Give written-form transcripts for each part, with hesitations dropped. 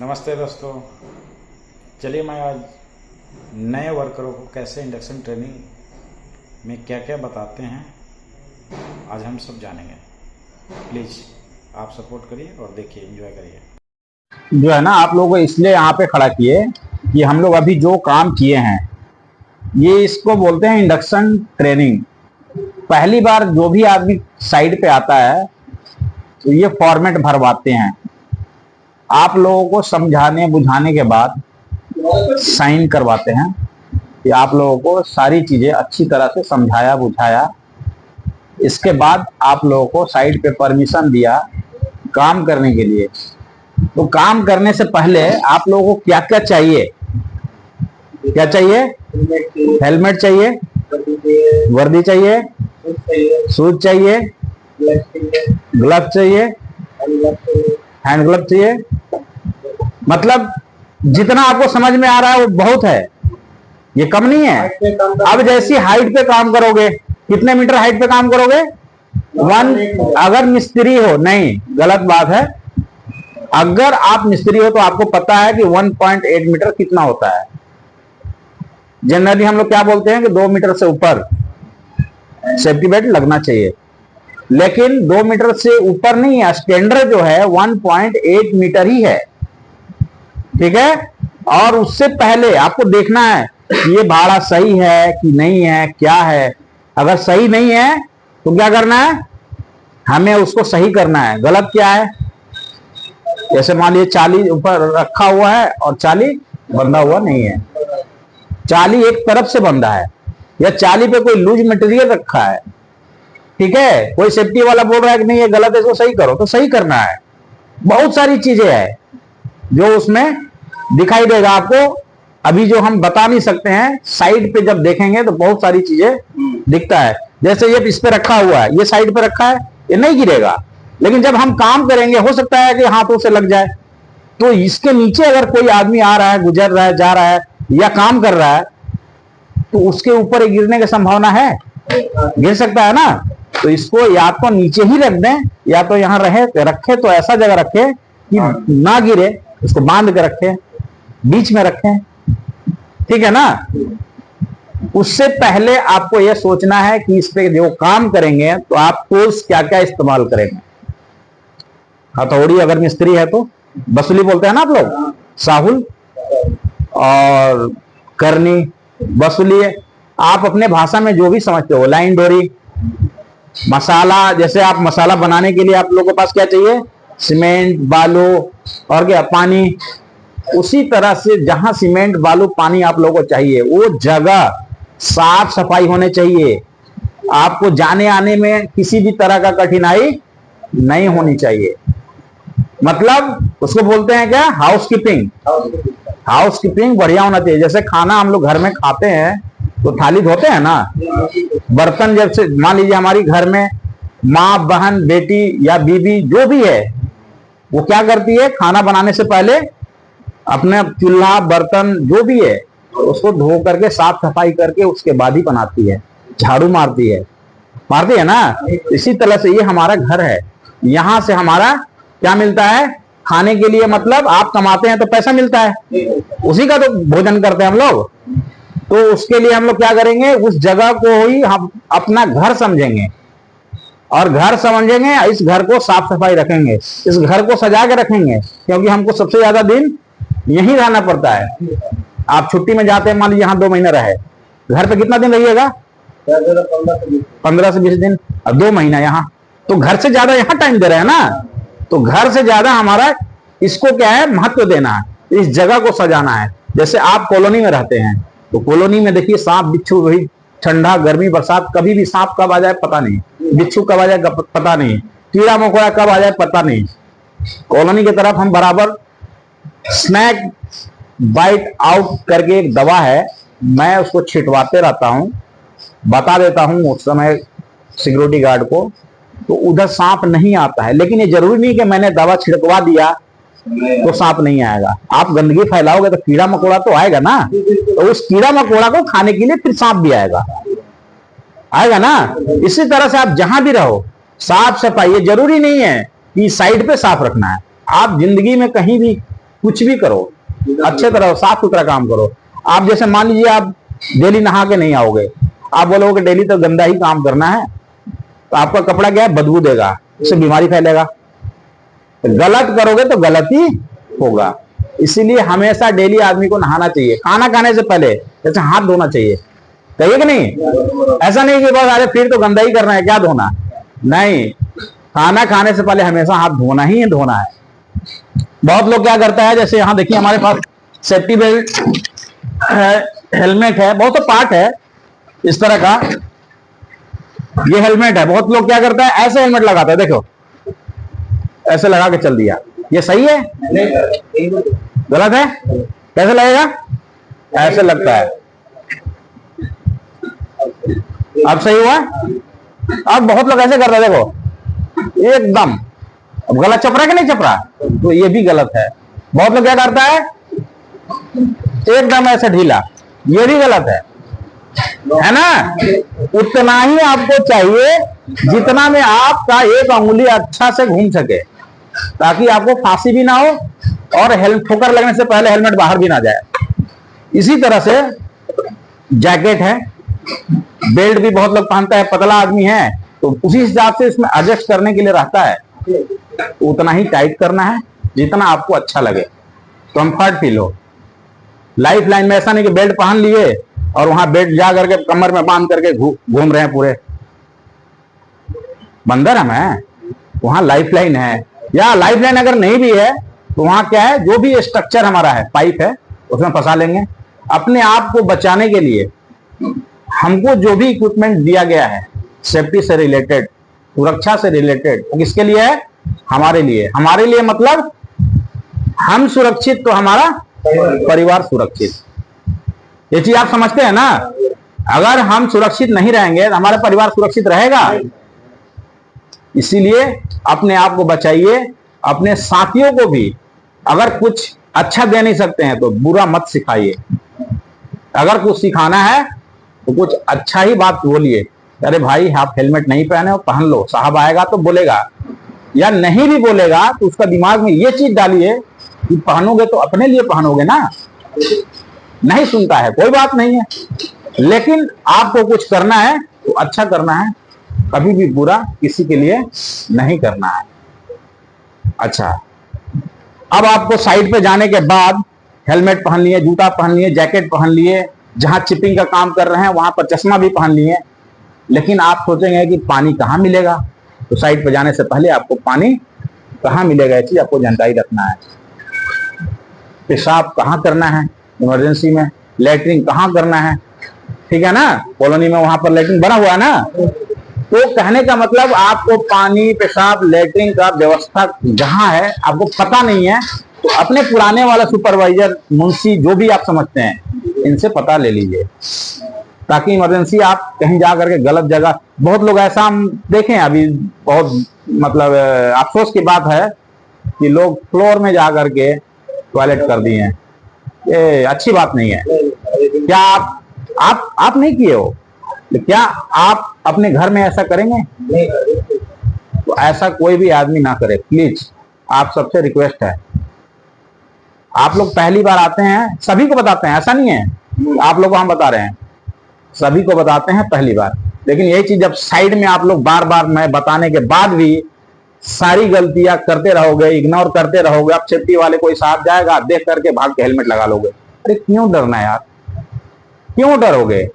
नमस्ते दोस्तों। चलिए मैं आज नए वर्करों को कैसे इंडक्शन ट्रेनिंग में क्या क्या बताते हैं आज हम सब जानेंगे। प्लीज़ आप सपोर्ट करिए और देखिए, एंजॉय करिए। जो है ना, आप लोगों को इसलिए यहाँ पे खड़ा किए कि हम लोग अभी जो काम किए हैं ये इसको बोलते हैं इंडक्शन ट्रेनिंग। पहली बार जो भी आदमी साइड पे आता है तो ये फॉर्मेट भरवाते हैं, आप लोगों को समझाने बुझाने के बाद साइन करवाते हैं कि आप लोगों को सारी चीजें अच्छी तरह से समझाया बुझाया। इसके बाद आप लोगों को साइड पे परमिशन दिया काम करने के लिए। तो काम करने से पहले आप लोगों को क्या क्या चाहिए? क्या चाहिए? हेलमेट चाहिए, वर्दी चाहिए, शूज चाहिए, ग्लव चाहिए, हैंड ग्लव चाहिए। मतलब जितना आपको समझ में आ रहा है वो बहुत है, ये कम नहीं है। अब जैसी हाइट पे काम करोगे, कितने मीटर हाइट पे काम करोगे? 1। अगर मिस्त्री हो, नहीं, गलत बात है। अगर आप मिस्त्री हो तो आपको पता है कि 1.8 मीटर कितना होता है। जनरली हम लोग क्या बोलते हैं कि 2 मीटर से ऊपर सेफ्टी बेल्ट लगना चाहिए, लेकिन 2 मीटर से ऊपर नहीं है। स्टैंडर्ड जो है 1.8 मीटर ही है, ठीक है। और उससे पहले आपको देखना है कि ये भाड़ा सही है कि नहीं है, क्या है। अगर सही नहीं है तो क्या करना है? हमें उसको सही करना है। गलत क्या है? जैसे मान लीजिए 40 ऊपर रखा हुआ है और 40 बंधा हुआ नहीं है, 40 एक तरफ से बंधा है, या 40 पे कोई लूज मटेरियल रखा है, ठीक है। कोई सेफ्टी वाला बोल रहा है कि नहीं ये गलत है, इसको सही करो, तो सही करना है। बहुत सारी चीजें हैं जो उसमें दिखाई देगा आपको। अभी जो हम बता नहीं सकते हैं, साइड पे जब देखेंगे तो बहुत सारी चीजें दिखता है। जैसे ये इस पे रखा हुआ है, ये साइड पे रखा है, ये नहीं गिरेगा, लेकिन जब हम काम करेंगे हो सकता है कि हाथों से लग जाए। तो इसके नीचे अगर कोई आदमी आ रहा है, गुजर रहा है, जा रहा है या काम कर रहा है, तो उसके ऊपर गिरने की संभावना है, गिर सकता है ना। तो इसको या तो नीचे ही रख दें या तो यहां रखे तो ऐसा जगह रखे कि ना गिरे, उसको बांध के रखें, बीच में रखें, ठीक है ना। उससे पहले आपको यह सोचना है कि इस पे जो काम करेंगे तो आप टूल्स क्या क्या इस्तेमाल करेंगे। हथौड़ी अगर मिस्त्री है तो बसुली बोलते हैं ना आप लोग, साहुल और करनी, बसुली। आप अपने भाषा में जो भी समझते हो, लाइन डोरी। मसाला, जैसे आप मसाला बनाने के लिए आप लोगों के पास क्या चाहिए? सीमेंट, बालू और क्या? पानी। उसी तरह से जहां सीमेंट, बालू, पानी आप लोगों को चाहिए, वो जगह साफ सफाई होने चाहिए। आपको जाने आने में किसी भी तरह का कठिनाई नहीं होनी चाहिए। मतलब उसको बोलते हैं क्या? हाउसकीपिंग। हाउसकीपिंग बढ़िया होना चाहिए। जैसे खाना हम लोग घर में खाते हैं तो थाली धोते हैं ना, बर्तन। जब से मान लीजिए हमारी घर में माँ, बहन, बेटी या बीबी जो भी है, वो क्या करती है? खाना बनाने से पहले अपने चूल्हा, बर्तन जो भी है उसको धो करके साफ सफाई करके उसके बाद ही बनाती है, झाड़ू मारती है ना। इसी तरह से ये हमारा घर है, यहां से हमारा क्या मिलता है? खाने के लिए। मतलब आप कमाते हैं तो पैसा मिलता है, उसी का तो भोजन करते हैं हम लोग। तो उसके लिए हम लोग क्या करेंगे? उस जगह को ही हम अपना घर समझेंगे, और घर समझेंगे, इस घर को साफ सफाई रखेंगे, इस घर को सजा के रखेंगे, क्योंकि हमको सबसे ज्यादा दिन यहीं रहना पड़ता है। आप छुट्टी में जाते हैं, मान लीजिए यहाँ 2 महीने रहे, घर पे कितना दिन रहिएगा? 15 से 20 दिन। अब 2 महीना यहाँ, तो घर से ज्यादा यहाँ टाइम दे रहे हैं ना। तो घर से ज्यादा हमारा इसको क्या है? महत्व देना है, इस जगह को सजाना है। जैसे आप कॉलोनी में रहते हैं तो कॉलोनी में देखिए सांप बिच्छू, वही ठंडा गर्मी बरसात, कभी भी सांप कब आ जाए पता नहीं, बिच्छू कब आ जाए पता नहीं, कीड़ा मकोड़ा कब आ जाए पता नहीं। कॉलोनी की तरफ हम बराबर स्नैक बाइट आउट करके एक दवा है, मैं उसको छिटवाते रहता हूं, बता देता हूं उस समय सिक्योरिटी गार्ड को, तो उधर सांप नहीं आता है। लेकिन ये जरूरी नहीं कि मैंने दवा छिड़कवा दिया तो सांप नहीं आएगा। आप गंदगी फैलाओगे तो कीड़ा मकोड़ा तो आएगा ना, तो उस कीड़ा मकोड़ा को खाने के लिए फिर सांप भी आएगा ना। इसी तरह से आप जहां भी रहो, साफ सफाई। ये जरूरी नहीं है कि साइड पे साफ रखना है, आप जिंदगी में कहीं भी कुछ भी करो, अच्छे तरह साफ सुथरा काम करो। आप जैसे मान लीजिए आप डेली नहा के नहीं आओगे, आप बोलोगे डेली तो गंदा ही काम करना है, तो आपका कपड़ा क्या है, बदबू देगा, उससे बीमारी फैलेगा। तो गलत करोगे तो गलत ही होगा। इसीलिए हमेशा डेली आदमी को नहाना चाहिए। खाना खाने से पहले जैसे हाथ धोना चाहिए, चाहिए कि नहीं? ऐसा नहीं कि बस अरे फिर तो गंदा ही करना है, क्या धोना, नहीं, खाना खाने से पहले हमेशा हाथ धोना ही धोना है। बहुत लोग क्या करता है, जैसे यहां देखिए हमारे पास सेफ्टी बेल्ट है, हेलमेट है, बहुत पार्ट है इस तरह का। ये हेलमेट है, बहुत लोग क्या करता है, ऐसे हेलमेट लगाता है, देखो ऐसे लगा के चल दिया। ये सही है? गलत है? कैसे लगेगा? ऐसे लगता है। अब सही हुआ? अब बहुत लोग ऐसे करते हैं, देखो एकदम। अब गलत चपरा कि नहीं चपरा? तो ये भी गलत है। बहुत लोग क्या करता है, एकदम ऐसे ढीला, ये भी गलत है ना? उतना ही आपको चाहिए जितना में आपका एक अंगुली अच्छा से घूम सके, ताकि आपको फांसी भी ना हो और ठोकर लगने से पहले हेलमेट बाहर भी ना जाए। इसी तरह से जैकेट है, बेल्ट भी बहुत लोग पहनता है, पतला आदमी है तो उसी हिसाब से इसमें एडजस्ट करने के लिए रहता है, उतना ही टाइट करना है जितना आपको अच्छा लगे, कंफर्ट फील हो। लाइफ लाइन में ऐसा नहीं कि बेल्ट पहन लिए और वहां बेल्ट जा करके कमर में बांध करके घूम रहे हैं पूरे। बंदर हम है, वहां लाइफ लाइन है, या लाइफ लाइन अगर नहीं भी है तो वहां क्या है, जो भी स्ट्रक्चर हमारा है, पाइप है, उसमें फंसा लेंगे। अपने आप को बचाने के लिए हमको जो भी इक्विपमेंट दिया गया है सेफ्टी से रिलेटेड, सुरक्षा से रिलेटेड, किसके लिए है? हमारे लिए। हमारे लिए मतलब हम सुरक्षित तो हमारा परिवार सुरक्षित। ये चीज आप समझते हैं ना? अगर हम सुरक्षित नहीं रहेंगे तो हमारा परिवार सुरक्षित रहेगा। इसीलिए अपने आप को बचाइए, अपने साथियों को भी अगर कुछ अच्छा दे नहीं सकते हैं तो बुरा मत सिखाइए। अगर कुछ सिखाना है तो कुछ अच्छा ही बात बोलिए, अरे भाई आप हेलमेट नहीं पहने हो, पहन लो। साहब आएगा तो बोलेगा, या नहीं भी बोलेगा तो उसका दिमाग में ये चीज डालिए कि पहनोगे तो अपने लिए पहनोगे ना। नहीं सुनता है, कोई बात नहीं है, लेकिन आपको कुछ करना है तो अच्छा करना है, कभी भी बुरा किसी के लिए नहीं करना है। अच्छा, अब आपको साइड पे जाने के बाद हेलमेट पहन लिए, जूता पहन लिए, जैकेट पहन लिए, जहां चिपिंग का काम कर रहे हैं वहां पर चश्मा भी पहन लिए, लेकिन आप सोचेंगे कि पानी कहाँ मिलेगा। तो साइड पे जाने से पहले आपको पानी कहाँ मिलेगा ये चीज आपको जानकारी रखना है। पेशाब कहाँ करना है इमरजेंसी में, लैट्रिन कहाँ करना है, ठीक है ना? कॉलोनी में वहां पर लैट्रिन बना हुआ है ना, तो कहने का मतलब आपको पानी, पेशाब, लैट्रिन का व्यवस्था जहां है आपको पता नहीं है तो अपने पुराने वाला सुपरवाइजर, मुंशी, जो भी आप समझते हैं, इनसे पता ले लीजिए, ताकि इमरजेंसी आप कहीं जा करके गलत जगह। बहुत लोग ऐसा हम देखें अभी, बहुत मतलब अफसोस की बात है कि लोग फ्लोर में जा करके टॉयलेट कर दिए हैं। ये अच्छी बात नहीं है। क्या आप नहीं किए हो, तो क्या आप अपने घर में ऐसा करेंगे? तो ऐसा कोई भी आदमी ना करे प्लीज, आप सबसे रिक्वेस्ट है। आप लोग पहली बार आते हैं, सभी को बताते हैं, ऐसा नहीं है आप लोग को हम बता रहे हैं, सभी को बताते हैं पहली बार। लेकिन यही चीज जब साइड में आप लोग बार बार मैं बताने के बाद भी सारी गलतियां करते रहोगे, इग्नोर करते रहोगे, अब सेफ्टी वाले कोई साथ जाएगा, देख करके भाग के हेलमेट लगा लोगे। अरे क्यों डरना यार, क्यों डरोगे?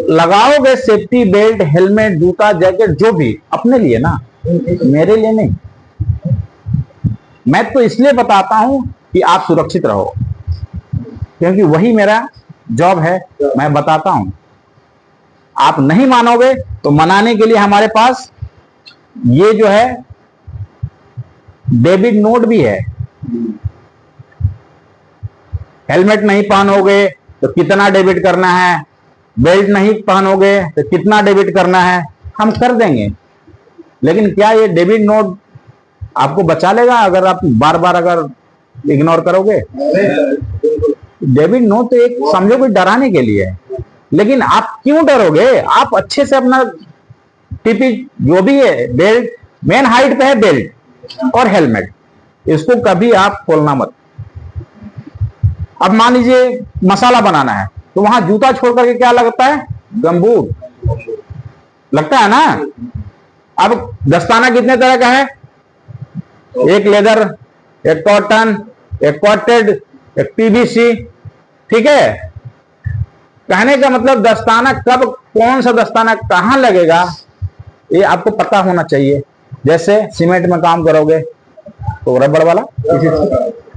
लगाओगे सेफ्टी बेल्ट, हेलमेट, जूता, जैकेट, जो भी अपने लिए ना, मेरे लिए नहीं। मैं तो इसलिए बताता हूं कि आप सुरक्षित रहो, क्योंकि वही मेरा जॉब है, मैं बताता हूं। आप नहीं मानोगे तो मनाने के लिए हमारे पास ये जो है डेबिट नोट भी है। हेलमेट नहीं पहनोगे तो कितना डेबिट करना है, बेल्ट नहीं पहनोगे तो कितना डेबिट करना है, हम कर देंगे। लेकिन क्या ये डेबिट नोट आपको बचा लेगा अगर आप बार बार अगर इग्नोर करोगे? डेबिट नोट तो एक समझो कोई डराने के लिए है, लेकिन आप क्यों डरोगे? आप अच्छे से अपना टिपी जो भी है, बेल्ट, मेन हाइट पे है बेल्ट और हेलमेट, इसको कभी आप खोलना मत। अब मान लीजिए मसाला बनाना है, तो वहां जूता छोड़ करके क्या लगता है, गमबूट लगता है ना। अब दस्ताना कितने तरह का है, एक लेदर, एक कॉटन, एक कॉटेड, एक पीवीसी, ठीक है। कहने का मतलब दस्ताना कब, कौन सा दस्ताना कहां लगेगा, ये आपको पता होना चाहिए। जैसे सीमेंट में काम करोगे तो रबड़ वाला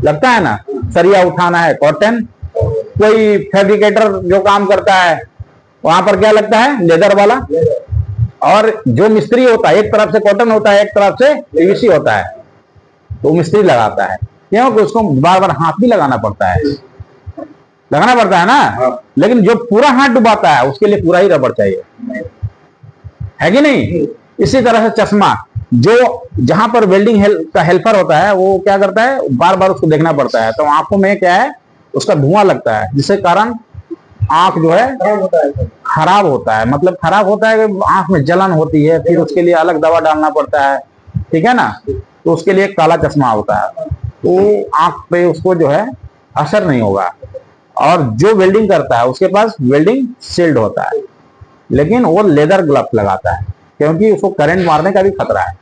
लगता है ना, सरिया उठाना है कॉटन, कोई फैब्रिकेटर जो काम करता है वहां पर क्या लगता है, लेदर वाला। और जो मिस्त्री होता है, एक तरफ से कॉटन होता है, एक तरफ से पीवीसी होता है, तो मिस्त्री लगाता है, क्योंकि उसको बार बार हाथ भी लगाना पड़ता है, लगाना पड़ता है ना। लेकिन जो पूरा हाथ डुबाता है उसके लिए पूरा ही रबड़ चाहिए, है कि नहीं। इसी तरह से चश्मा, जो जहां पर वेल्डिंग का हेल्पर होता है वो क्या करता है, बार बार उसको देखना पड़ता है, तो आंखों में क्या है, उसका धुआं लगता है, जिसके कारण आंख जो है खराब होता है। मतलब खराब होता है कि आंख में जलन होती है, फिर उसके लिए अलग दवा डालना पड़ता है, ठीक है ना। तो उसके लिए काला चश्मा होता है, तो आंख पे उसको जो है असर नहीं होगा। और जो वेल्डिंग करता है उसके पास वेल्डिंग शील्ड होता है, लेकिन वो लेदर ग्लव्स लगाता है, क्योंकि उसको करंट मारने का भी खतरा है,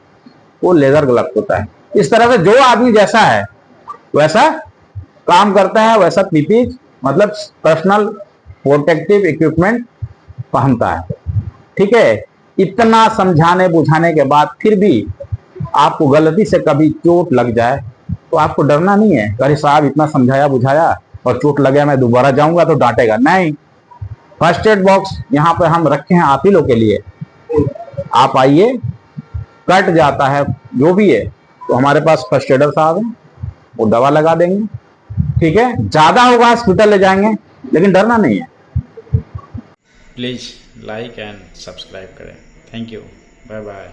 वो लेदर ग्लव्स होता है। इस तरह से जो आदमी जैसा है वैसा काम करता है, वैसा पीपी मतलब पर्सनल प्रोटेक्टिव इक्विपमेंट पहनता है, ठीक है। इतना समझाने बुझाने के बाद फिर भी आपको गलती से कभी चोट लग जाए तो आपको डरना नहीं है, अरे साहब इतना समझाया बुझाया और चोट लगे, मैं दोबारा जाऊंगा तो डांटेगा नहीं। फर्स्ट एड बॉक्स यहाँ पे हम रखे हैं आप ही लोग के लिए, आप आइए, कट जाता है जो भी है तो हमारे पास फर्स्ट एडर साहब हैं, वो दवा लगा देंगे, ठीक है। ज्यादा होगा हॉस्पिटल ले जाएंगे, लेकिन डरना नहीं है। प्लीज़ लाइक एंड सब्सक्राइब करें। Thank you, bye bye.